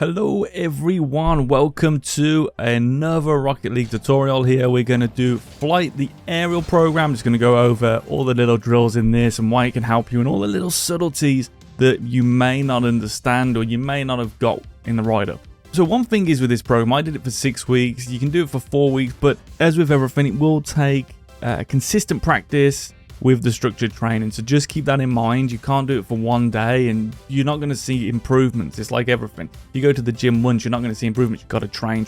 Hello everyone, welcome to another Rocket League tutorial here. We're going to do Flight, the aerial program. Just going to go over all the little drills in this and why it can help you and all the little subtleties that you may not understand or you may not have got in the write-up. So one thing is with this program, I did it for 6 weeks, you can do it for 4 weeks, but as with everything, it will take consistent practice with the structured training. So just keep that in mind. You can't do it for one day and you're not going to see improvements. It's like everything. You go to the gym once, you're not going to see improvements. You've got to train.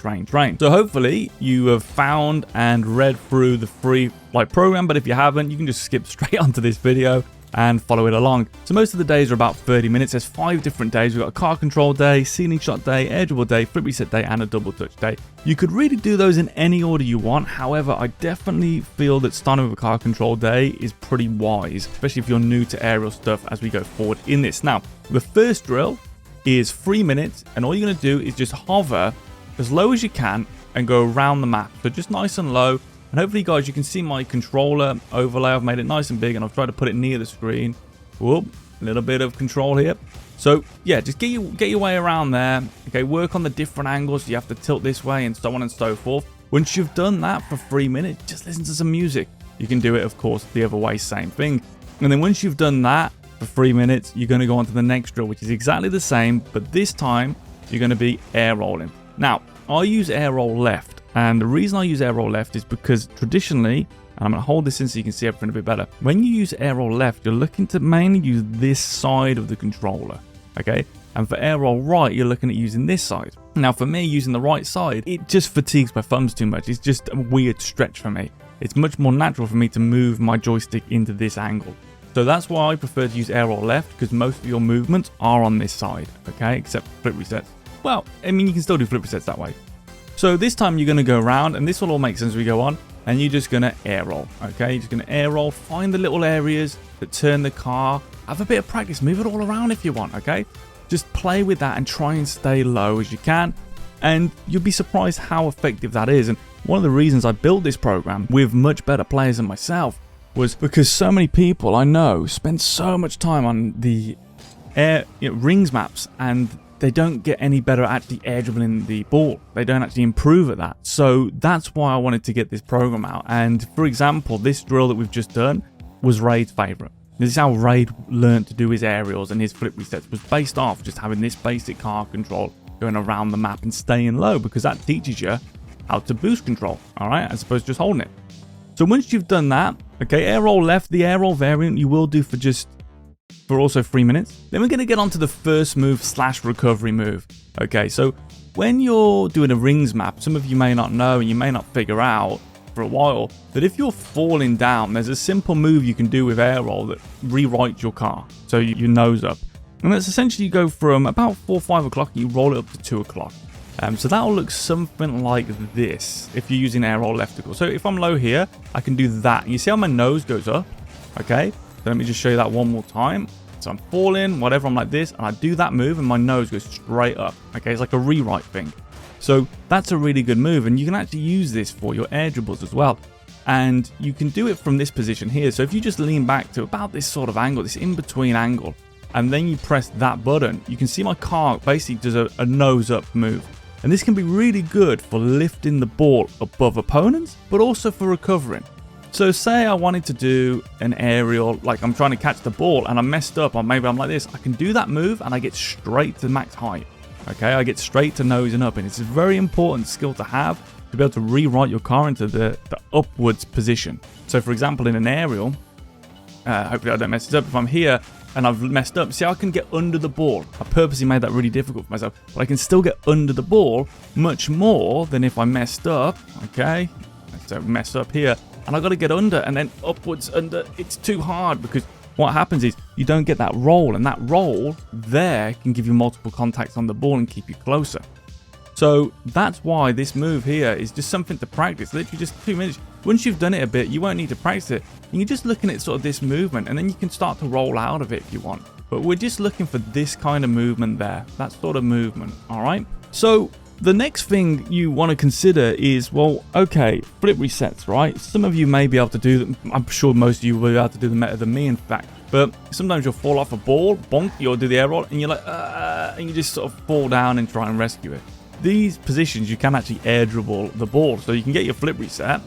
So hopefully you have found and read through the Freeplay program, but if you haven't, you can just skip straight onto this video and follow it along. So most of the days are about 30 minutes. There's 5 different days. We've got a car control day, ceiling shot day, air dribble day, flip reset day, and a double touch day. You could really do those in any order you want. However, I definitely feel that starting with a car control day is pretty wise, especially if you're new to aerial stuff as we go forward in this. Now, the first drill is 3 minutes, and all you're gonna do is just hover as low as you can and go around the map. So just nice and low. And hopefully, guys, you can see my controller overlay. I've made it nice and big, and I've tried to put it near the screen. Whoop, a little bit of control here. So, yeah, just get your way around there. Okay, work on the different angles. You have to tilt this way and so on and so forth. Once you've done that for 3 minutes, just listen to some music. You can do it, of course, the other way, same thing. And then once you've done that for 3 minutes, you're going to go on to the next drill, which is exactly the same, but this time you're going to be air rolling. Now, I use air roll left. And the reason I use air roll left is because traditionally, and I'm going to hold this in so you can see everything a bit better. When you use air roll left, you're looking to mainly use this side of the controller, okay? And for air roll right, you're looking at using this side. Now for me, using the right side, it just fatigues my thumbs too much. It's just a weird stretch for me. It's much more natural for me to move my joystick into this angle. So that's why I prefer to use air roll left, because most of your movements are on this side, okay? Except flip resets. Well, I mean, you can still do flip resets that way. So this time you're going to go around, and this will all make sense as we go on, and you're just going to air roll, okay? You're just going to air roll, find the little areas that turn the car, have a bit of practice, move it all around if you want, okay? Just play with that and try and stay low as you can, and you'll be surprised how effective that is. And one of the reasons I built this program with much better players than myself was because so many people I know spend so much time on the rings maps, and they don't get any better at actually air dribbling the ball. They don't actually improve at that. So that's why I wanted to get this program out. And for example, this drill that we've just done was Raid's favorite. This is how Raid learned to do his aerials and his flip resets, was based off just having this basic car control going around the map and staying low, because that teaches you how to boost control, all right, as opposed to just holding it. So once you've done that, okay, air roll left, the air roll variant you will do for also 3 minutes. Then we're going to get on to the first move / recovery move. Okay, so when you're doing a rings map, some of you may not know and you may not figure out for a while that if you're falling down, there's a simple move you can do with air roll that rewrites your car. So you nose up. And that's essentially, you go from about 4 or 5 o'clock and you roll it up to 2 o'clock. So that'll look something like this if you're using air roll left. So if I'm low here, I can do that. You see how my nose goes up? Okay. So let me just show you that one more time. So I'm falling, whatever, I'm like this, and I do that move and my nose goes straight up. Okay, it's like a rewrite thing. So that's a really good move, and you can actually use this for your air dribbles as well. And you can do it from this position here. So if you just lean back to about this sort of angle, this in-between angle, and then you press that button, you can see my car basically does a nose-up move. And this can be really good for lifting the ball above opponents, but also for recovering. So say I wanted to do an aerial, like I'm trying to catch the ball and I messed up, or maybe I'm like this, I can do that move and I get straight to max height. Okay, I get straight to nosing up, and it's a very important skill to have to be able to rewrite your car into the upwards position. So for example, in an aerial, hopefully I don't mess it up, if I'm here and I've messed up, see, I can get under the ball. I purposely made that really difficult for myself, but I can still get under the ball much more than if I messed up. Okay, so mess up here, and I got to get under and then upwards under. It's too hard, because what happens is you don't get that roll, and that roll there can give you multiple contacts on the ball and keep you closer. So that's why this move here is just something to practice. Literally just 2 minutes. Once you've done it a bit, you won't need to practice it. You're just looking at sort of this movement, and then you can start to roll out of it if you want. But we're just looking for this kind of movement there, that sort of movement, all right? So the next thing you want to consider is, well, okay, flip resets, right? Some of you may be able to do them. I'm sure most of you will be able to do them better than me, in fact. But sometimes you'll fall off a ball, bonk, you'll do the air roll, and you're like, and you just sort of fall down and try and rescue it. These positions, you can actually air dribble the ball. So you can get your flip reset,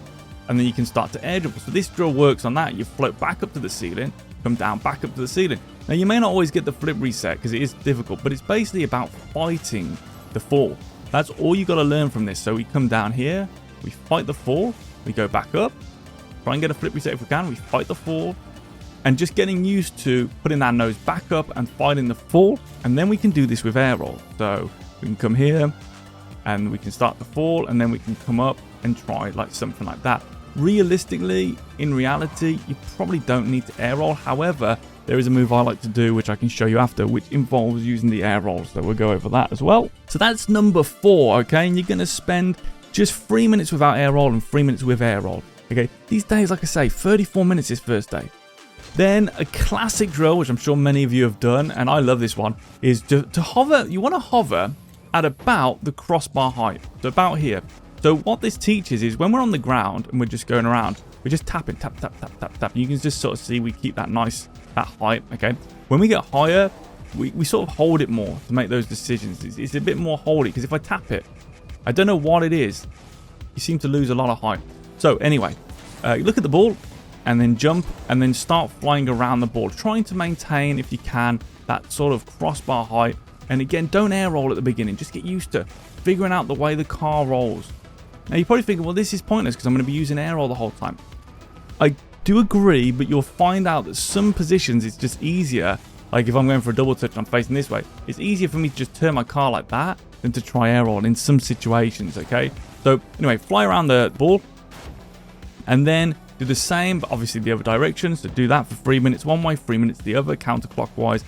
and then you can start to air dribble. So this drill works on that. You float back up to the ceiling, come down, back up to the ceiling. Now, you may not always get the flip reset because it is difficult, but it's basically about fighting the fall. That's all you got to learn from this. So we come down here, we fight the fall, we go back up, try and get a flip reset if we can, we fight the fall, and just getting used to putting our nose back up and fighting the fall. And then we can do this with air roll. So we can come here and we can start the fall, and then we can come up and try like something like that. Realistically, in reality, you probably don't need to air roll. However, there is a move I like to do, which I can show you after, which involves using the air rolls. So we'll go over that as well. So that's number 4, okay? And you're going to spend just 3 minutes without air roll and 3 minutes with air roll, okay? These days, like I say, 34 minutes this first day. Then a classic drill, which I'm sure many of you have done, and I love this one, is to hover. You want to hover at about the crossbar height, so about here. So what this teaches is when we're on the ground and we're just going around, we're just tapping, tap, tap, tap, tap, tap. You can just sort of see we keep that nice, that height, okay? When we get higher, we sort of hold it more to make those decisions. It's a bit more holdy, because if I tap it, I don't know what it is, you seem to lose a lot of height. So anyway, look at the ball, and then jump, and then start flying around the ball, trying to maintain, if you can, that sort of crossbar height. And again, don't air roll at the beginning. Just get used to figuring out the way the car rolls. Now, you're probably thinking, well, this is pointless because I'm going to be using air roll the whole time. I do agree, but you'll find out that some positions it's just easier. Like if I'm going for a double touch and I'm facing this way, it's easier for me to just turn my car like that than to try air roll in some situations, okay? So anyway, fly around the ball and then do the same, but obviously the other direction. So do that for 3 minutes one way, 3 minutes the other, counterclockwise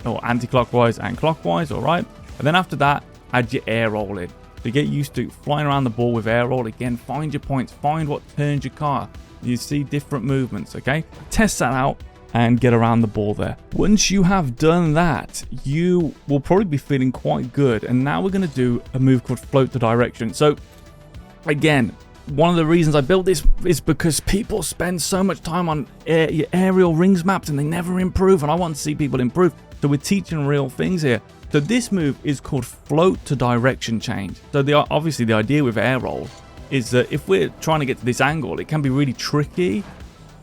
or anti-clockwise and clockwise, all right? And then after that, add your air roll in. To get used to flying around the ball with air roll. Again, find your points, find what turns your car. You see different movements, okay? Test that out and get around the ball there. Once you have done that, you will probably be feeling quite good. And now we're going to do a move called float to direction. So again, one of the reasons I built this is because people spend so much time on aerial rings maps and they never improve, and I want to see people improve. So we're teaching real things here. So this move is called float to direction change. So obviously the idea with air roll is that if we're trying to get to this angle, it can be really tricky.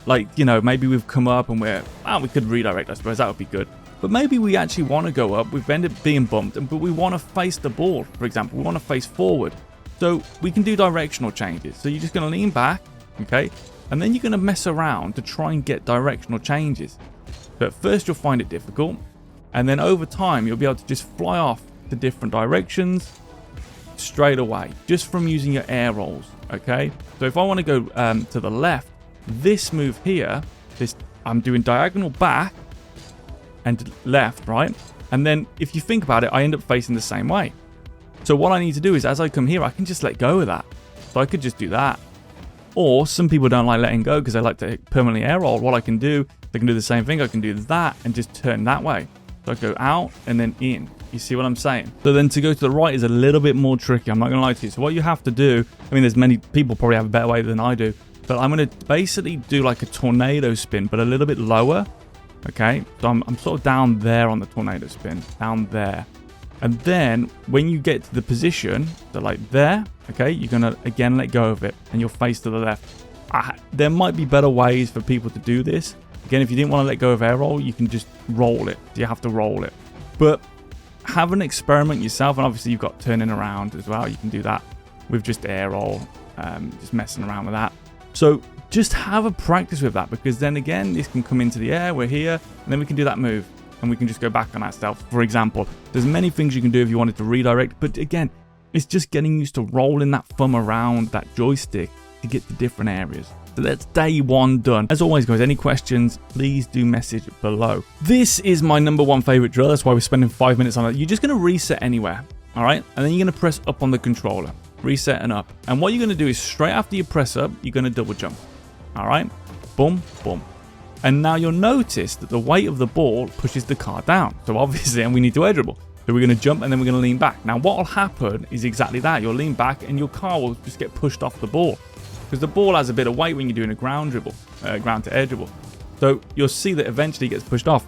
Like, you know, maybe we've come up and we could redirect, I suppose that would be good. But maybe we actually want to go up, we've ended up being bumped, but we want to face the ball, for example, we want to face forward. So we can do directional changes. So you're just going to lean back, okay? And then you're going to mess around to try and get directional changes. So at first you'll find it difficult. And then over time, you'll be able to just fly off to different directions straight away, just from using your air rolls, okay? So if I want to go to the left, this move here, I'm doing diagonal back and left, right? And then if you think about it, I end up facing the same way. So what I need to do is as I come here, I can just let go of that. So I could just do that. Or some people don't like letting go because they like to permanently air roll. What I can do, they can do the same thing. I can do that and just turn that way. So I go out and then in. You see what I'm saying? So then to go to the right is a little bit more tricky. I'm not going to lie to you. So what you have to do, I mean, there's many people probably have a better way than I do. But I'm going to basically do like a tornado spin, but a little bit lower. Okay? So I'm sort of down there on the tornado spin. Down there. And then when you get to the position, so like there, okay, you're going to again let go of it and you'll face to the left. There might be better ways for people to do this. Again, if you didn't want to let go of air roll, you can just roll it. You have to roll it. But have an experiment yourself. And obviously you've got turning around as well. You can do that with just air roll, just messing around with that. So just have a practice with that, because then again, this can come into the air. We're here and then we can do that move. And we can just go back on ourselves. For example, there's many things you can do if you wanted to redirect, but again, it's just getting used to rolling that thumb around that joystick to get to different areas. So that's day 1 done. As always, guys, any questions, please do message below. This is my #1 favorite drill. That's why we're spending 5 minutes on it. You're just going to reset anywhere, all right? And then you're going to press up on the controller, reset and up. And what you're going to do is straight after you press up, you're going to double jump, all right? Boom, boom. And now you'll notice that the weight of the ball pushes the car down. So obviously, and we need to air dribble. So we're going to jump and then we're going to lean back. Now what will happen is exactly that. You'll lean back and your car will just get pushed off the ball. Because the ball has a bit of weight when you're doing a ground dribble, ground to air dribble. So you'll see that eventually it gets pushed off.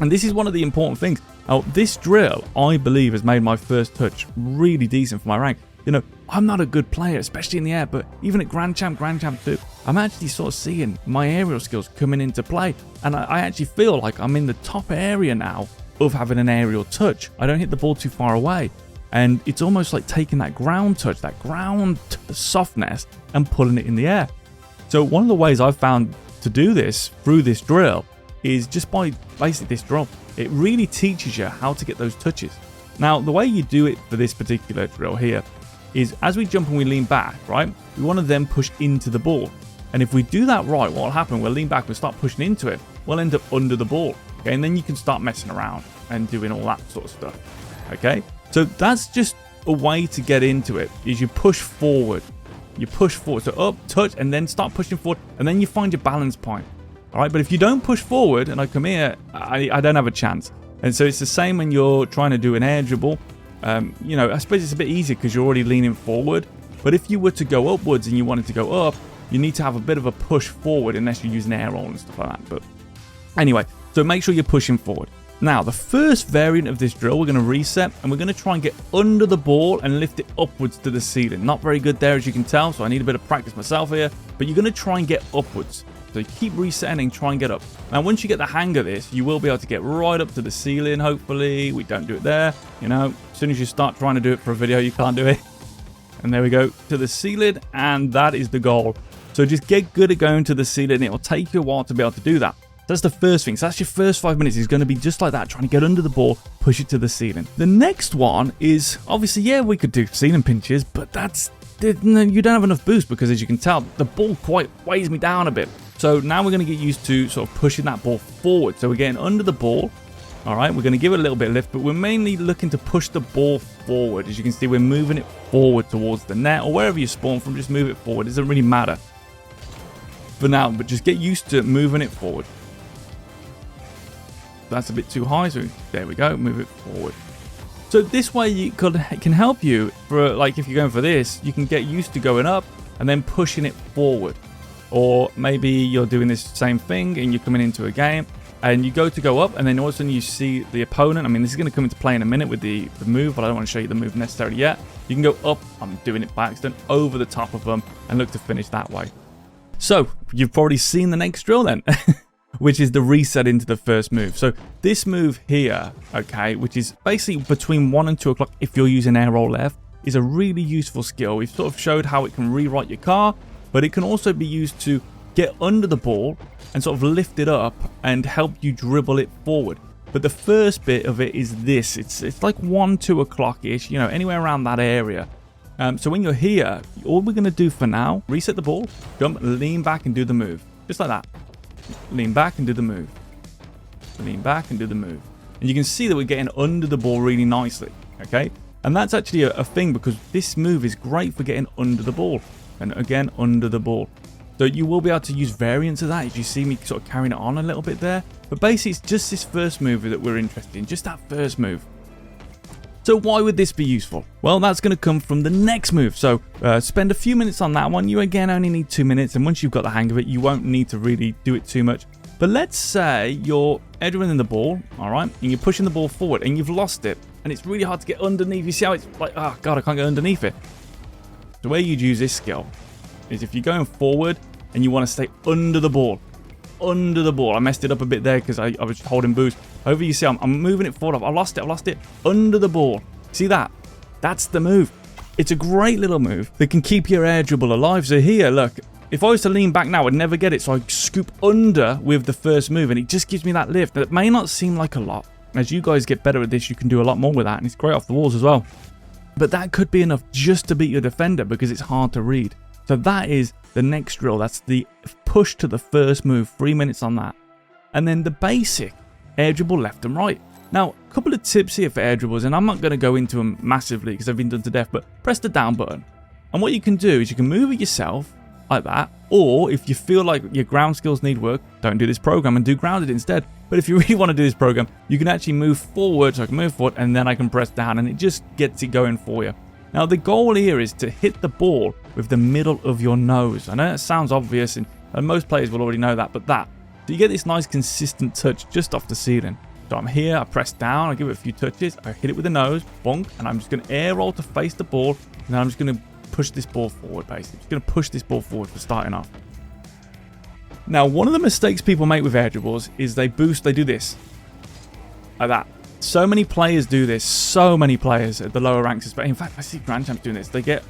And this is one of the important things. Now, this drill, I believe, has made my first touch really decent for my rank. You know, I'm not a good player, especially in the air, but even at Grand Champ 2, I'm actually sort of seeing my aerial skills coming into play. And I actually feel like I'm in the top area now of having an aerial touch. I don't hit the ball too far away. And it's almost like taking that ground touch, that ground softness, and pulling it in the air. So one of the ways I've found to do this through this drill is just by basically this drill. It really teaches you how to get those touches. Now, the way you do it for this particular drill here is as we jump and we lean back, right? We want to then push into the ball. And if we do that right, what will happen? We'll lean back, we'll start pushing into it. We'll end up under the ball. Okay, and then you can start messing around and doing all that sort of stuff. Okay, so that's just a way to get into it, is you push forward. You push forward, so up, touch, and then start pushing forward, and then you find your balance point. All right, but if you don't push forward and I come here, I don't have a chance. And so it's the same when you're trying to do an air dribble. You know, I suppose it's a bit easier because you're already leaning forward. But if you were to go upwards and you wanted to go up, you need to have a bit of a push forward unless you're using air roll and stuff like that. But anyway, so make sure you're pushing forward. Now, the first variant of this drill, we're going to reset and we're going to try and get under the ball and lift it upwards to the ceiling. Not very good there, as you can tell, so I need a bit of practice myself here. But you're going to try and get upwards. So keep resetting and try and get up. Now, once you get the hang of this, you will be able to get right up to the ceiling, hopefully. We don't do it there. You know, as soon as you start trying to do it for a video, you can't do it. And there we go, to the ceiling, and that is the goal. So just get good at going to the ceiling. It will take you a while to be able to do that. That's the first thing. So that's your first 5 minutes. Is going to be just like that, trying to get under the ball, push it to the ceiling. The next one is, obviously, yeah, we could do ceiling pinches, but you don't have enough boost because, as you can tell, the ball quite weighs me down a bit. So now we're going to get used to sort of pushing that ball forward. So we're getting under the ball. All right, we're going to give it a little bit of lift, but we're mainly looking to push the ball forward. As you can see, we're moving it forward towards the net or wherever you spawn from. Just move it forward. It doesn't really matter for now, but just get used to moving it forward. That's a bit too high, so there we go, move it forward. So this way you can help you for, like, if you're going for this, you can get used to going up and then pushing it forward. Or maybe you're doing this same thing and you're coming into a game and you go to go up and then all of a sudden you see the opponent. I mean, this is going to come into play in a minute with the move, but I don't want to show you the move necessarily yet. You can go up, I'm doing it by accident, over the top of them and look to finish that way. So you've probably seen the next drill then. Which is the reset into the first move. So this move here, okay, which is basically between 1 and 2 o'clock if you're using air roll left, is a really useful skill. We've sort of showed how it can rewrite your car, but it can also be used to get under the ball and sort of lift it up and help you dribble it forward. But the first bit of it is this. It's like 1, 2 o'clock-ish, you know, anywhere around that area. So when you're here, all we're going to do for now, reset the ball, jump, lean back and do the move. Just like that. Lean back and do the move. Lean back and do the move. And you can see that we're getting under the ball really nicely. Okay? And that's actually a thing because this move is great for getting under the ball. And again, under the ball. So you will be able to use variants of that as you see me sort of carrying it on a little bit there. But basically, it's just this first move that we're interested in. Just that first move. So why would this be useful? Well, that's going to come from the next move. So spend a few minutes on that one. You again only need 2 minutes. And once you've got the hang of it, you won't need to really do it too much. But let's say you're edging the ball, all right, and you're pushing the ball forward and you've lost it. And it's really hard to get underneath. You see how it's like, oh, God, I can't get underneath it. The way you'd use this skill is if you're going forward and you want to stay under the ball. Under the ball. I messed it up a bit there because I was holding boost. Over you see, I'm moving it forward. I lost it. Under the ball. See that? That's the move. It's a great little move that can keep your air dribble alive. So here, look. If I was to lean back now, I'd never get it. So I scoop under with the first move. And it just gives me that lift. It may not seem like a lot. As you guys get better at this, you can do a lot more with that. And it's great off the walls as well. But that could be enough just to beat your defender because it's hard to read. So that is the next drill. That's the push to the first move. 3 minutes on that. And then the basic air dribble left and right. Now, a couple of tips here for air dribbles, and I'm not going to go into them massively because they've been done to death, but press the down button. And what you can do is you can move it yourself like that, or if you feel like your ground skills need work, don't do this program and do grounded instead. But if you really want to do this program, you can actually move forward, so I can move forward and then I can press down and it just gets it going for you. Now, the goal here is to hit the ball with the middle of your nose. I know that sounds obvious and most players will already know that, but that. So you get this nice consistent touch just off the ceiling. So I'm here, I press down, I give it a few touches, I hit it with the nose, bonk, and I'm just going to air roll to face the ball, and then I'm just going to push this ball forward, basically. Just going to push this ball forward for starting off. Now, one of the mistakes people make with air dribbles is they do this, like that. So many players do this, so many players at the lower ranks, in fact, I see Grand Champs doing this, they get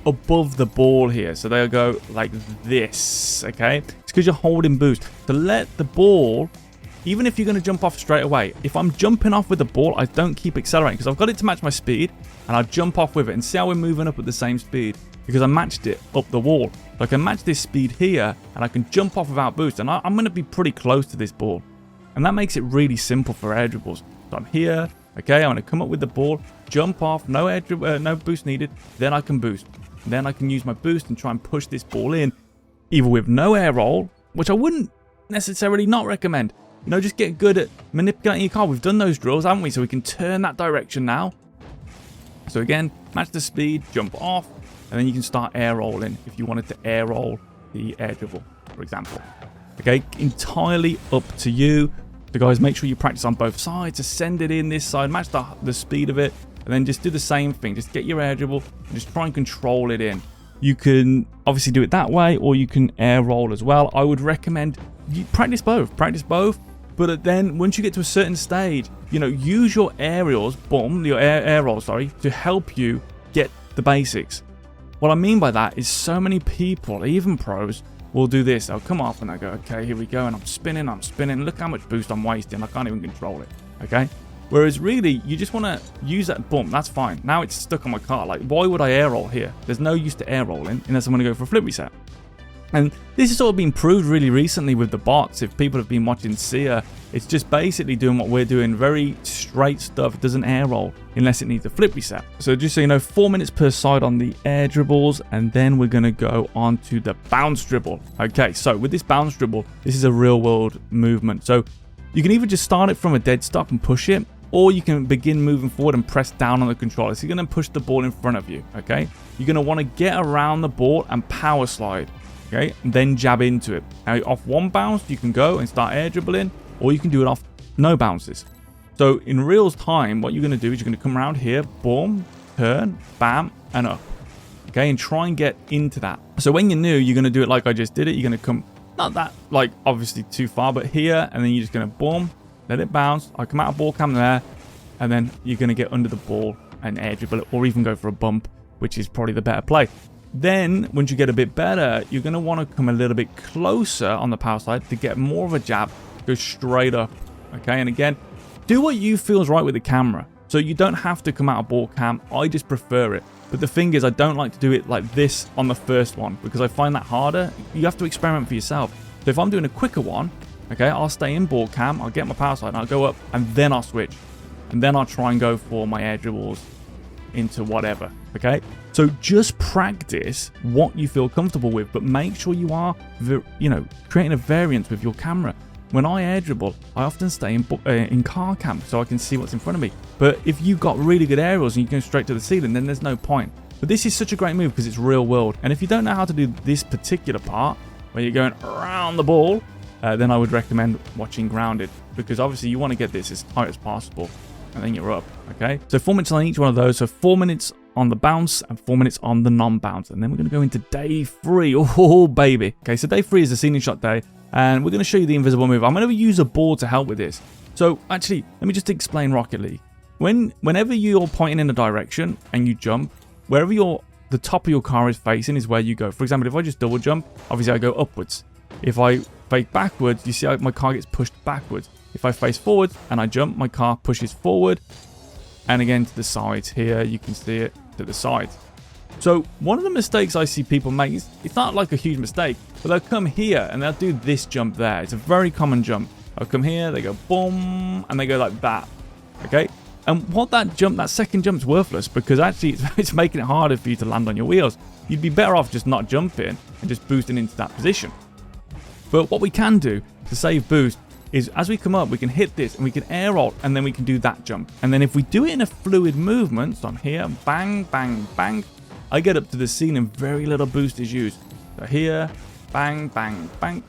above the ball here, so they'll go like this, okay? It's because you're holding boost. To let the ball, even if you're going to jump off straight away, if I'm jumping off with the ball, I don't keep accelerating because I've got it to match my speed, and I jump off with it, and see how we're moving up at the same speed because I matched it up the wall. So I can match this speed here, and I can jump off without boost, and I'm going to be pretty close to this ball, and that makes it really simple for air dribbles. So I'm here, okay, I'm going to come up with the ball, jump off, no boost needed, then I can boost. Then I can use my boost and try and push this ball in, either with no air roll, which I wouldn't necessarily not recommend. You know, just get good at manipulating your car. We've done those drills, haven't we? So we can turn that direction now. So again, match the speed, jump off, and then you can start air rolling if you wanted to air roll the air dribble, for example. Okay, entirely up to you. So guys, make sure you practice on both sides. Just send it in this side, match the speed of it, and then just do the same thing. Just get your air dribble and just try and control it in. You can obviously do it that way, or you can air roll as well. I would recommend you practice both. But then once you get to a certain stage, you know, use your aerials, your air roll, to help you get the basics. What I mean by that is so many people, even pros, will do this. They'll come off and they go, okay, here we go, and I'm spinning. Look how much boost I'm wasting. I can't even control it. Okay. Whereas really, you just want to use that bump. That's fine. Now it's stuck on my car. Like, why would I air roll here? There's no use to air rolling unless I'm going to go for a flip reset. And this has sort of been proved really recently with the bots. If people have been watching SIA, it's just basically doing what we're doing. Very straight stuff. It doesn't air roll unless it needs a flip reset. So just so you know, 4 minutes per side on the air dribbles. And then we're going to go on to the bounce dribble. Okay, so with this bounce dribble, this is a real world movement. So you can either just start it from a dead stop and push it, or you can begin moving forward and press down on the controller. So you're going to push the ball in front of you, okay? You're going to want to get around the ball and power slide, okay? And then jab into it. Now, off one bounce, you can go and start air dribbling, or you can do it off no bounces. So in real time, what you're going to do is you're going to come around here, boom, turn, bam, and up, okay? And try and get into that. So when you're new, you're going to do it like I just did it. You're going to come, not that, like, obviously too far, but here, and then you're just going to boom, let it bounce. I come out of ball cam there, and then you're going to get under the ball and air dribble it, or even go for a bump, which is probably the better play. Then, once you get a bit better, you're going to want to come a little bit closer on the power side to get more of a jab, go straight up, okay? And again, do what you feel is right with the camera. So you don't have to come out of ball cam. I just prefer it. But the thing is, I don't like to do it like this on the first one because I find that harder. You have to experiment for yourself. So if I'm doing a quicker one, okay, I'll stay in ball cam, I'll get my power side, and I'll go up, and then I'll switch. And then I'll try and go for my air dribbles into whatever, okay? So just practice what you feel comfortable with, but make sure you are, you know, creating a variance with your camera. When I air dribble, I often stay in car cam so I can see what's in front of me. But if you've got really good aerials and you go straight to the ceiling, then there's no point. But this is such a great move because it's real world. And if you don't know how to do this particular part, where you're going around the ball, then I would recommend watching Grounded, because obviously you want to get this as tight as possible, and then you're up, okay? So 4 minutes on each one of those. So 4 minutes on the bounce and 4 minutes on the non-bounce. And then we're going to go into day 3. Oh, baby. Okay, so day 3 is the ceiling shot day, and we're going to show you the invisible move. I'm going to use a ball to help with this. So actually, let me just explain Rocket League. Whenever you're pointing in a direction and you jump, wherever the top of your car is facing is where you go. For example, if I just double jump, obviously I go upwards. If I face backwards, you see how my car gets pushed backwards. If I face forwards and I jump, my car pushes forward. And again to the sides here, you can see it to the sides. So one of the mistakes I see people make, it's not like a huge mistake, but they'll come here and they'll do this jump there. It's a very common jump. They'll come here, they go boom, and they go like that, okay? And what that second jump's worthless, because actually it's making it harder for you to land on your wheels. You'd be better off just not jumping and just boosting into that position. But what we can do to save boost is as we come up, we can hit this and we can air roll, and then we can do that jump. And then if we do it in a fluid movement, so I'm here, bang, bang, bang, I get up to the ceiling, very little boost is used. So here, bang, bang, bang,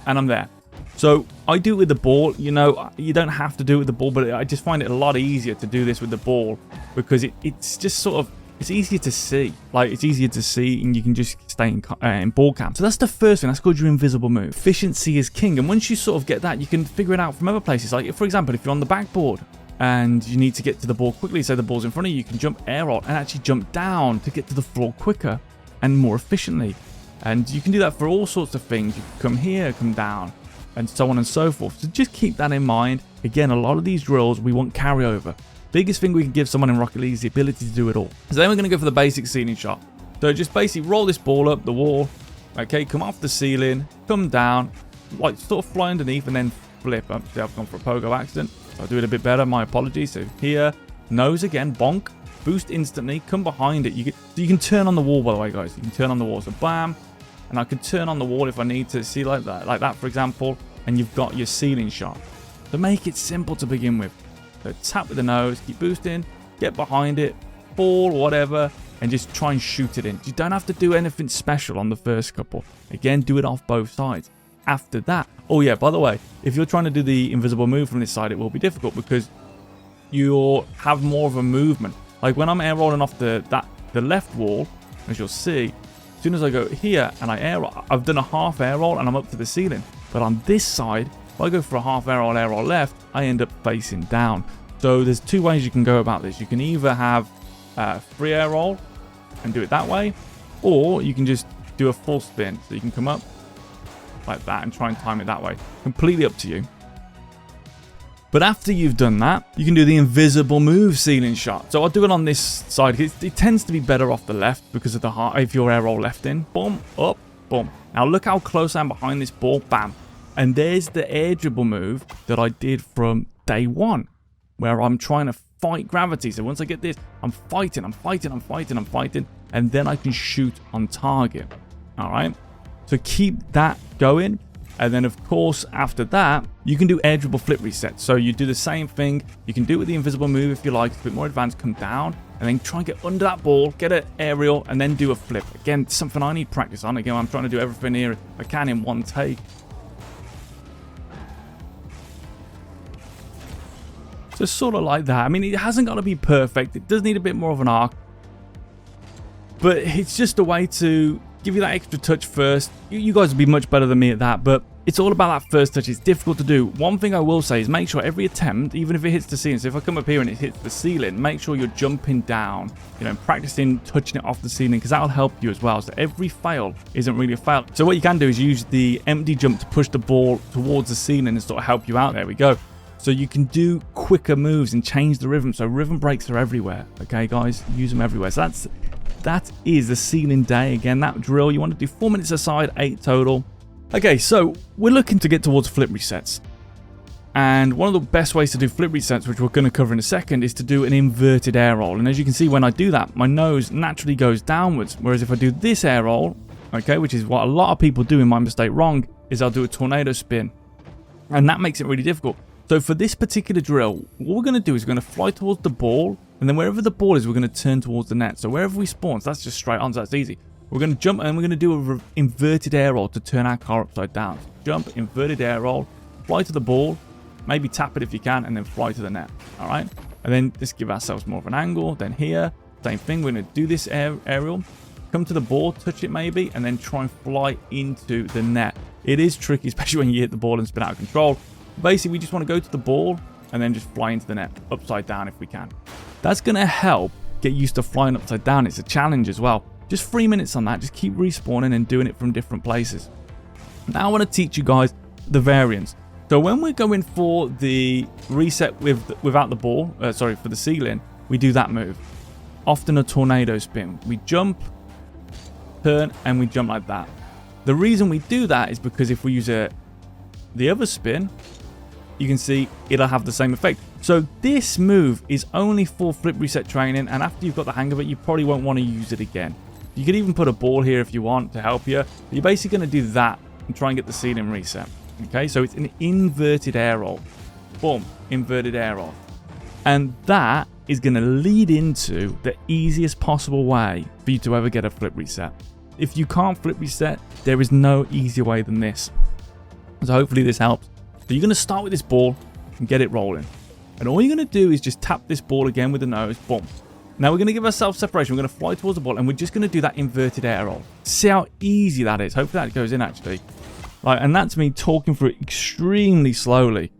and I'm there. So I do it with the ball. You know, you don't have to do it with the ball, but I just find it a lot easier to do this with the ball because it's just sort of, it's easier to see. Like, it's easier to see, and you can just stay in ball cam. So that's the first thing. That's called your invisible move. Efficiency is king. And once you sort of get that, you can figure it out from other places. Like, for example, if you're on the backboard and you need to get to the ball quickly, say the ball's in front of you, you can jump air roll and actually jump down to get to the floor quicker and more efficiently. And you can do that for all sorts of things. You can come here, come down, and so on and so forth. So just keep that in mind. Again, a lot of these drills, we want carryover. Biggest thing we can give someone in Rocket League is the ability to do it all. So then we're going to go for the basic ceiling shot. So just basically roll this ball up the wall. Okay, come off the ceiling, come down, like sort of fly underneath and then flip up. See, I've gone for a pogo accident. So I'll do it a bit better, my apologies. So here, nose again, bonk, boost instantly, come behind it. You can turn on the wall, by the way, guys. You can turn on the wall. So bam, and I can turn on the wall if I need to. See, like that, for example, and you've got your ceiling shot. So make it simple to begin with. So tap with the nose, keep boosting, get behind it, fall, whatever, and just try and shoot it in. You don't have to do anything special on the first couple. Again, do it off both sides. After that, oh yeah, by the way, if you're trying to do the invisible move from this side, it will be difficult because you'll have more of a movement. Like when I'm air rolling off the left wall, as you'll see, as soon as I go here and I air roll, I've done a half air roll and I'm up to the ceiling. But on this side, if I go for a half air roll left, I end up facing down. So there's two ways you can go about this. You can either have free air roll and do it that way, or you can just do a full spin. So you can come up like that and try and time it that way. Completely up to you. But after you've done that, you can do the invisible move ceiling shot. So I'll do it on this side. It tends to be better off the left because of the heart. If your air roll left in, boom, up, boom. Now look how close I am behind this ball, bam. And there's the air dribble move that I did from day one, where I'm trying to fight gravity. So once I get this, I'm fighting, and then I can shoot on target. All right. So keep that going. And then, of course, after that, you can do air dribble flip reset. So you do the same thing. You can do it with the invisible move if you like. It's a bit more advanced. Come down and then try and get under that ball, get an aerial, and then do a flip. Again, something I need practice on. Again, I'm trying to do everything here if I can in one take. So sort of like that. I mean, it hasn't got to be perfect. It does need a bit more of an arc. But it's just a way to give you that extra touch first. You guys will be much better than me at that, but it's all about that first touch. It's difficult to do. One thing I will say is make sure every attempt, even if it hits the ceiling, so if I come up here and it hits the ceiling, make sure you're jumping down, practicing touching it off the ceiling, because that'll help you as well. So every fail isn't really a fail. So what you can do is use the empty jump to push the ball towards the ceiling and sort of help you out. There we go. So you can do quicker moves and change the rhythm. So rhythm breaks are everywhere. Okay, guys, use them everywhere. So that is the ceiling day. Again, that drill, you want to do 4 minutes aside, 8 total. Okay, so we're looking to get towards flip resets. And one of the best ways to do flip resets, which we're going to cover in a second, is to do an inverted air roll. And as you can see, when I do that, my nose naturally goes downwards. Whereas if I do this air roll, okay, which is what a lot of people do in my mistake wrong, is I'll do a tornado spin. And that makes it really difficult. So for this particular drill, what we're going to do is we're going to fly towards the ball, and then wherever the ball is, we're going to turn towards the net. So wherever we spawn, so that's just straight on, so that's easy. We're going to jump, and we're going to do an inverted air roll to turn our car upside down. So jump, inverted air roll, fly to the ball, maybe tap it if you can, and then fly to the net. All right? And then just give ourselves more of an angle. Then here, same thing. We're going to do this aerial, come to the ball, touch it maybe, and then try and fly into the net. It is tricky, especially when you hit the ball and spin out of control. Basically, we just want to go to the ball and then just fly into the net, upside down if we can. That's going to help get used to flying upside down. It's a challenge as well. Just 3 minutes on that. Just keep respawning and doing it from different places. Now I want to teach you guys the variants. So when we're going for the reset without the ball, for the ceiling, we do that move. Often a tornado spin. We jump, turn, and we jump like that. The reason we do that is because if we use the other spin, you can see it'll have the same effect. So this move is only for flip reset training, and after you've got the hang of it, you probably won't want to use it again. You could even put a ball here if you want to help you. But you're basically going to do that and try and get the ceiling reset. Okay, so it's an inverted air roll. Boom, inverted air roll. And that is going to lead into the easiest possible way for you to ever get a flip reset. If you can't flip reset, there is no easier way than this. So hopefully this helps. So you're going to start with this ball and get it rolling. And all you're going to do is just tap this ball again with the nose. Boom. Now we're going to give ourselves separation. We're going to fly towards the ball and we're just going to do that inverted air roll. See how easy that is. Hopefully that goes in actually. Like, and that's me talking through it extremely slowly.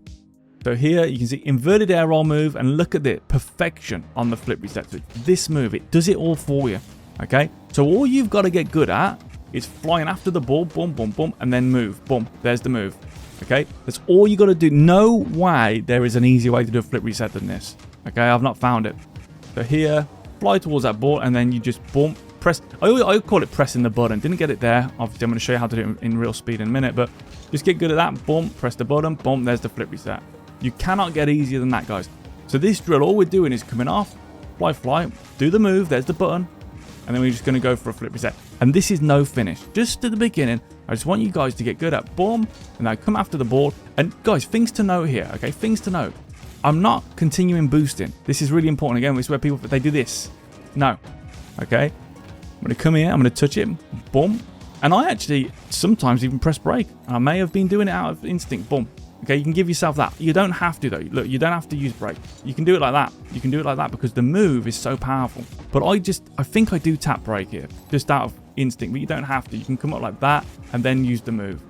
So here you can see inverted air roll move and look at the perfection on the flip reset. So this move, it does it all for you. Okay. So all you've got to get good at is flying after the ball. Boom, boom, boom. And then move. Boom. There's the move. Okay. That's all you got to do. No way there is an easier way to do a flip reset than this. Okay. I've not found it. So here, fly towards that ball and then you just boom, press. I call it pressing the button. Didn't get it there. Obviously, I'm going to show you how to do it in real speed in a minute, but just get good at that. Boom, press the button. Boom, there's the flip reset. You cannot get easier than that, guys. So this drill, all we're doing is coming off, fly, do the move. There's the button. And then we're just going to go for a flip reset. And this is no finish. Just at the beginning, I just want you guys to get good at boom. And now come after the ball. And guys, things to note here, okay? Things to note. I'm not continuing boosting. This is really important. Again, this is where people, they do this. No. Okay. I'm going to come here. I'm going to touch it. Boom. And I actually sometimes even press brake. I may have been doing it out of instinct. Boom. Okay. You can give yourself that. You don't have to though. Look, you don't have to use brake. You can do it like that. You can do it like that because the move is so powerful. But I think I do tap brake here just out of instinct, but you don't have to. You can come up like that and then use the move.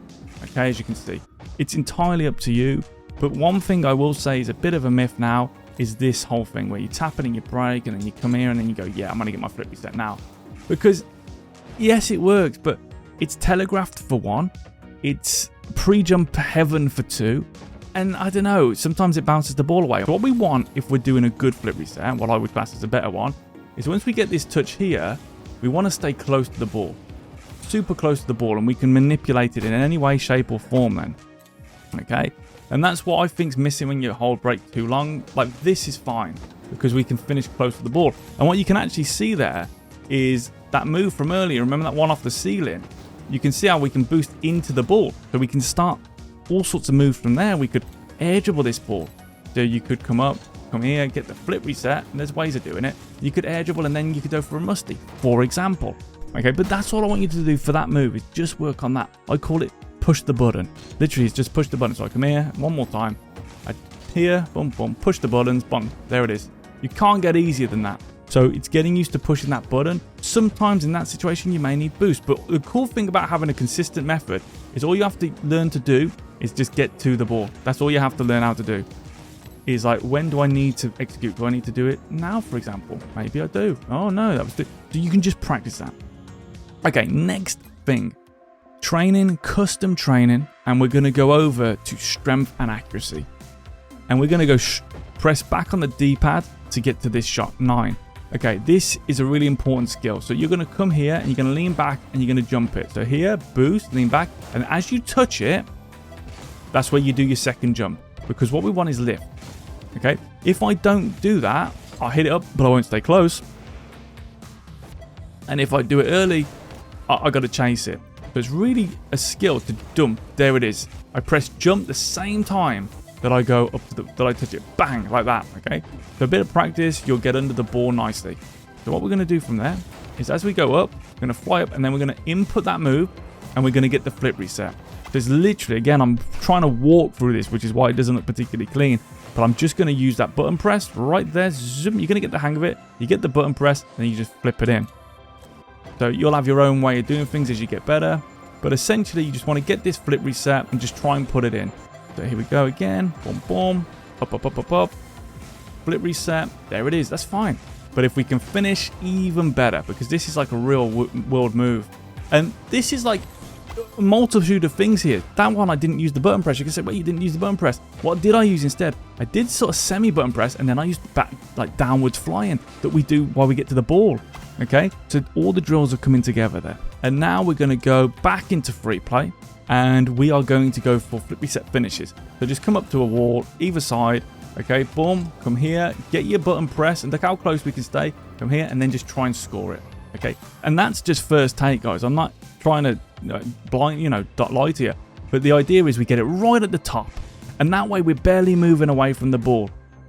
Okay. As you can see, it's entirely up to you. But one thing I will say is a bit of a myth now is this whole thing where you tap it and you brake and then you come here and then you go, yeah, I'm going to get my flip reset now. Because, yes, it works, but it's telegraphed for one. It's pre-jump heaven for two. And I don't know, sometimes it bounces the ball away. What we want if we're doing a good flip reset, what I would class as a better one, is once we get this touch here, we want to stay close to the ball. Super close to the ball, and we can manipulate it in any way, shape or form then. Okay? And that's what I think's missing when you hold brake too long. Like this is fine because we can finish close to the ball. And what you can actually see there is that move from earlier. Remember that one off the ceiling? You can see how we can boost into the ball. So we can start all sorts of moves from there. We could air dribble this ball. So you could come up, come here, get the flip reset. And there's ways of doing it. You could air dribble and then you could go for a musty, for example. Okay, but that's all I want you to do for that move is just work on that. I call it push the button. Literally, it's just push the button. So I come here one more time. Here, boom, boom, push the buttons, boom. There it is. You can't get easier than that. So it's getting used to pushing that button. Sometimes in that situation, you may need boost. But the cool thing about having a consistent method is all you have to learn to do is just get to the ball. That's all you have to learn how to do. Is like, when do I need to execute? Do I need to do it now, for example? Maybe I do. Oh no, that was the. You can just practice that. Okay, next thing. Training, custom training, and we're going to go over to strength and accuracy. And we're going to go press back on the D-pad to get to this shot 9. Okay, this is a really important skill. So you're going to come here and you're going to lean back and you're going to jump it. So here, boost, lean back, and as you touch it, that's where you do your second jump. Because what we want is lift. Okay, if I don't do that, I'll hit it up, but I won't stay close. And if I do it early, I got to chase it. So it's really a skill to jump. There it is. I press jump the same time that I go up to that I touch it. Bang, like that. Okay. So a bit of practice, you'll get under the ball nicely. So what we're going to do from there is as we go up, we're going to fly up and then we're going to input that move and we're going to get the flip reset. There's literally, again, I'm trying to walk through this, which is why it doesn't look particularly clean. But I'm just going to use that button press right there. Zoom. You're going to get the hang of it. You get the button press and then you just flip it in. So you'll have your own way of doing things as you get better. But essentially, you just want to get this flip reset and just try and put it in. So here we go again. Boom, boom. Up, up, up, up, up. Flip reset. There it is. That's fine. But if we can finish, even better. Because this is like a real world move. And this is like a multitude of things here. That one, I didn't use the button press. You can say, well, you didn't use the button press. What did I use instead? I did sort of semi-button press. And then I used back, like downwards flying that we do while we get to the ball. Okay, so all the drills are coming together there. And now we're going to go back into free play and we are going to go for flip reset finishes. So just come up to a wall, either side. Okay, boom, come here, get your button press and look how close we can stay. Come here and then just try and score it. Okay, and that's just first take, guys. I'm not trying to lie to you. But the idea is we get it right at the top. And that way we're barely moving away from the ball.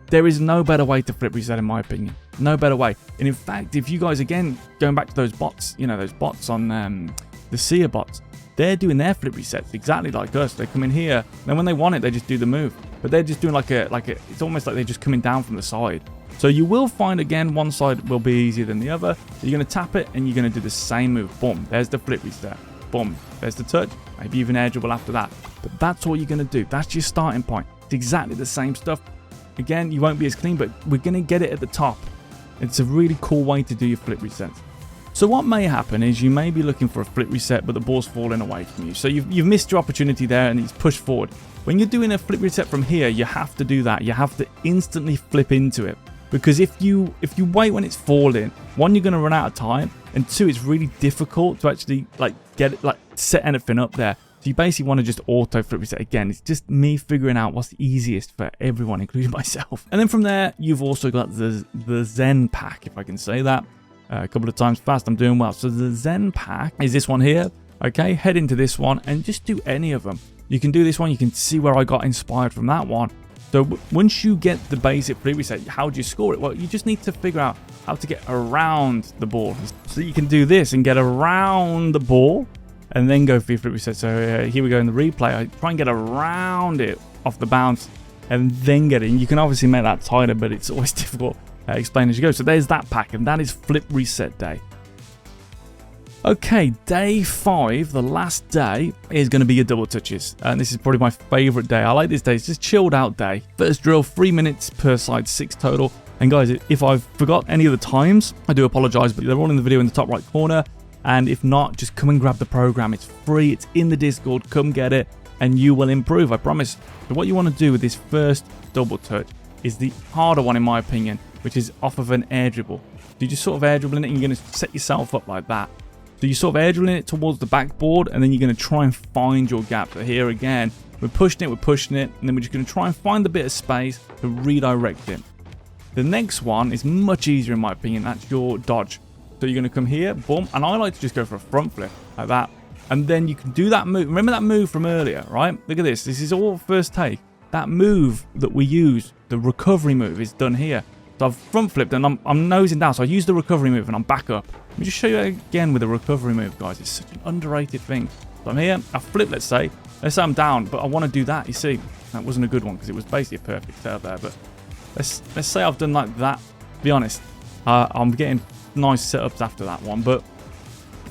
There is no better way to flip reset in my opinion. No better way. And in fact, if you guys, again, going back to those bots, those bots on the SEA bots, they're doing their flip resets exactly like us. They come in here, then when they want it, they just do the move. But they're just doing like a, it's almost like they're just coming down from the side. So you will find, again, one side will be easier than the other. You're going to tap it, and you're going to do the same move. Boom, there's the flip reset. Boom, there's the touch. Maybe even air dribble after that. But that's all you're going to do. That's your starting point. It's exactly the same stuff. Again, you won't be as clean, but we're going to get it at the top. It's a really cool way to do your flip resets. So what may happen is you may be looking for a flip reset, but the ball's falling away from you. So you've missed your opportunity there, and it's pushed forward. When you're doing a flip reset from here, you have to do that. You have to instantly flip into it. Because if you wait when it's falling, one, you're going to run out of time, and two, it's really difficult to actually set anything up there. So you basically want to just auto flip reset. Again, it's just me figuring out what's the easiest for everyone, including myself. And then from there, you've also got the Zen pack, if I can say that. A couple of times fast, I'm doing well. So the Zen pack is this one here. Okay, head into this one and just do any of them. You can do this one. You can see where I got inspired from that one. So once you get the basic flip reset, how do you score it? Well, you just need to figure out how to get around the ball. So you can do this and get around the ball and then go for your flip reset. So here we go in the replay. I try and get around it off the bounce and then get it. And you can obviously make that tighter, but it's always difficult. Explain as you go. So there's that pack, and that is flip reset day. Okay, day 5, the last day, is going to be your double touches, and this is probably my favorite day. I like this day. It's just chilled out day. First drill, 3 minutes per side, 6 total. And guys, if I've forgot any of the times, I do apologize, but they're all in the video in the top right corner. And if not, just come and grab the program. It's free. It's in the Discord. Come get it, and you will improve, I promise. So what you want to do with this first double touch is the harder one, in my opinion, which is off of an air dribble. So you just sort of air dribbling it, and you're going to set yourself up like that. So you sort of air dribbling it towards the backboard, and then you're going to try and find your gap. So here again, we're pushing it, and then we're just going to try and find the bit of space to redirect it. The next one is much easier, in my opinion. That's your dodge. So you're going to come here, boom, and I like to just go for a front flip like that. And then you can do that move. Remember that move from earlier, right? Look at this. This is all first take. That move that we use, the recovery move, is done here. So I've front flipped and I'm nosing down. So I use the recovery move and I'm back up. Let me just show you again with the recovery move, guys. It's such an underrated thing. So I'm here, I flip, let's say I'm down, but I want to do that. You see, that wasn't a good one because it was basically a perfect setup there. But let's say I've done like that. To be honest, I'm getting nice setups after that one, but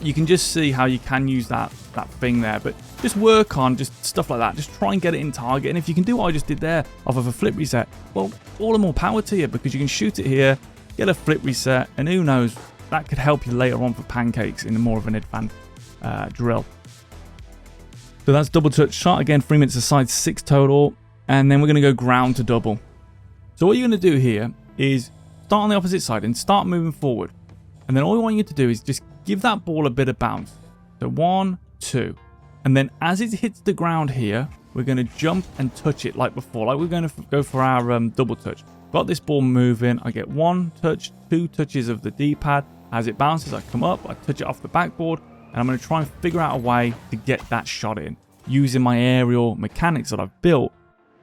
you can just see how you can use that thing there. But just work on just stuff like that. Just try and get it in target. And if you can do what I just did there off of a flip reset, well, all the more power to you, because you can shoot it here, get a flip reset, and who knows, that could help you later on for pancakes in more of an advanced drill. So that's double touch shot. Again, 3 minutes aside, 6 total. And then we're going to go ground to double. So what you're going to do here is start on the opposite side and start moving forward. And then all I want you to do is just give that ball a bit of bounce. So 1, 2. And then as it hits the ground here, we're going to jump and touch it like before. Like we're going to go for our double touch. Got this ball moving. I get 1 touch, 2 touches of the D-pad. As it bounces, I come up, I touch it off the backboard. And I'm going to try and figure out a way to get that shot in using my aerial mechanics that I've built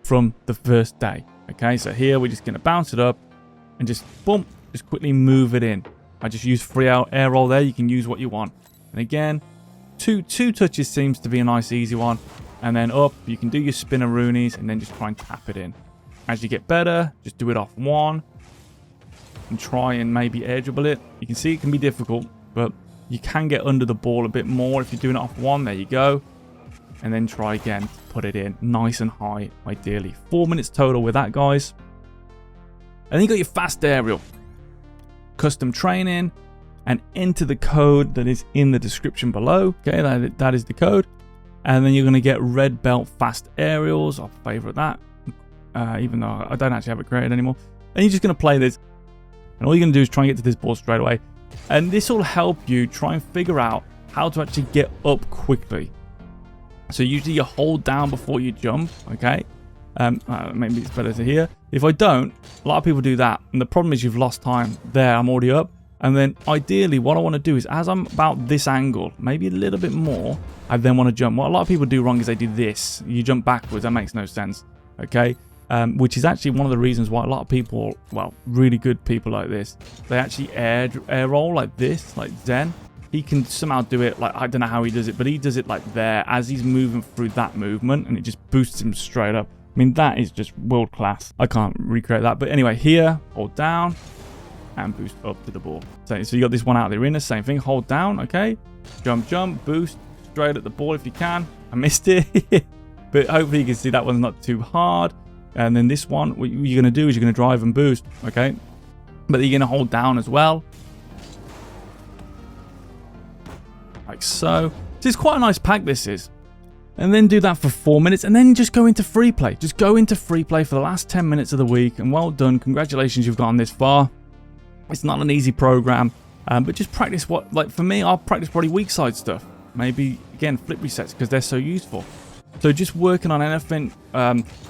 from the first day. Okay, so here we're just going to bounce it up and just boom, just quickly move it in. I just use free air roll there. You can use what you want. And again, two touches seems to be a nice easy one. And then up, you can do your spinneroonies and then just try and tap it in. As you get better, just do it off 1 and try and maybe air dribble it. You can see it can be difficult, but you can get under the ball a bit more if you're doing it off 1. There you go. And then try again to put it in nice and high, ideally. 4 minutes total with that, guys. And then you got your fast aerial. Custom training, and enter the code that is in the description below. Okay, that is the code. And then you're going to get red belt fast aerials. I favorite that, even though I don't actually have it created anymore. And you're just going to play this, and all you're going to do is try and get to this ball straight away. And this will help you try and figure out how to actually get up quickly. So usually you hold down before you jump, okay? Maybe it's better to hear. If I don't, a lot of people do that. And the problem is you've lost time. There, I'm already up. And then ideally what I want to do is, as I'm about this angle, maybe a little bit more, I then want to jump. What a lot of people do wrong is they do this. You jump backwards. That makes no sense, okay? Which is actually one of the reasons why a lot of people, well, really good people like this, they actually air roll like this, like Zen. he can somehow do it, like, I don't know how he does it, but he does it like there as he's moving through that movement, and it just boosts him straight up. I mean, that is just world class. I can't recreate that. But anyway, here, hold down and boost up to the ball. So you got this one out of the arena, same thing. Hold down, okay? Jump, jump, boost straight at the ball if you can. I missed it. But hopefully you can see that one's not too hard. And then this one, what you're going to do is you're going to drive and boost, okay? But you're going to hold down as well. Like so. So it's quite a nice pack, this is. And then do that for 4 minutes, and then just go into free play. Just go into free play for the last 10 minutes of the week, and well done. Congratulations, you've gone this far. It's not an easy program, but just practice what, like for me, I'll practice probably weak side stuff. Maybe, again, flip resets, because they're so useful. So just working on anything.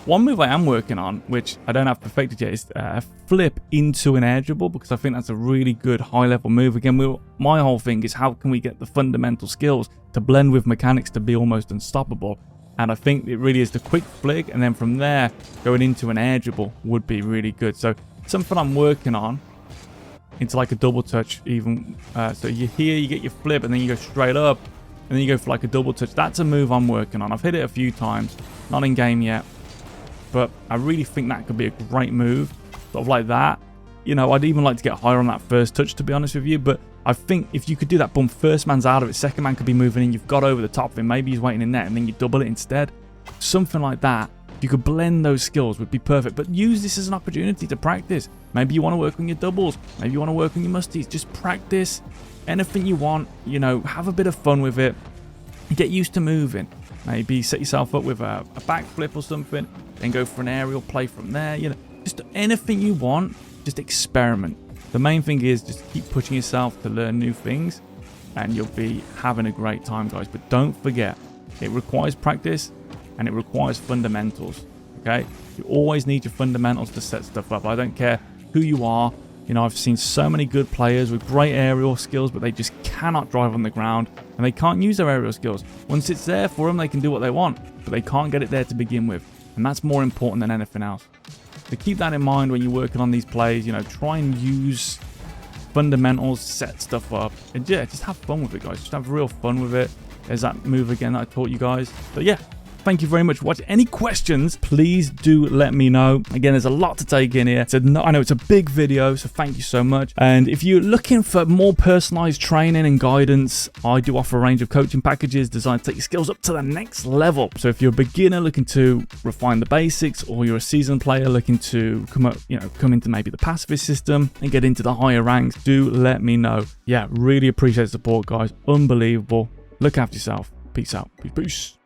One move I am working on, which I don't have perfected yet, is flip into an air dribble, because I think that's a really good high-level move. Again, my whole thing is how can we get the fundamental skills to blend with mechanics to be almost unstoppable. And I think it really is the quick flick, and then from there, going into an air dribble would be really good. So something I'm working on into like a double touch even. So you here, you get your flip, and then you go straight up, and then you go for like a double touch. That's a move I'm working on. I've hit it a few times, not in game yet, but I really think that could be a great move, sort of like that. You know, I'd even like to get higher on that first touch, to be honest with you, but I think if you could do that, boom, first man's out of it, second man could be moving in, you've got over the top of him, maybe he's waiting in net, and then you double it instead. Something like that. If you could blend those skills, would be perfect. But use this as an opportunity to practice. Maybe you want to work on your doubles, maybe you want to work on your musties. Just practice anything you want, you know, have a bit of fun with it, get used to moving. Maybe set yourself up with a backflip or something, then go for an aerial play from there. You know, just anything you want, just experiment. The main thing is just keep pushing yourself to learn new things, and you'll be having a great time, guys. But don't forget, it requires practice and it requires fundamentals, okay? You always need your fundamentals to set stuff up. I don't care who you are. You know, I've seen so many good players with great aerial skills, but they just cannot drive on the ground, and they can't use their aerial skills. Once it's there for them, they can do what they want, but they can't get it there to begin with, and that's more important than anything else. So keep that in mind when you're working on these plays. You know, try and use fundamentals, set stuff up, and yeah, just have fun with it, guys. Just have real fun with it. There's that move again that I taught you guys. But yeah, thank you very much for watching. Any questions, please do let me know. Again, there's a lot to take in here. So I know it's a big video, so thank you so much. And if you're looking for more personalized training and guidance, I do offer a range of coaching packages designed to take your skills up to the next level. So if you're a beginner looking to refine the basics, or you're a seasoned player looking to come into maybe the pacifist system and get into the higher ranks, do let me know. Yeah, really appreciate the support, guys. Unbelievable. Look after yourself. Peace out. Peace.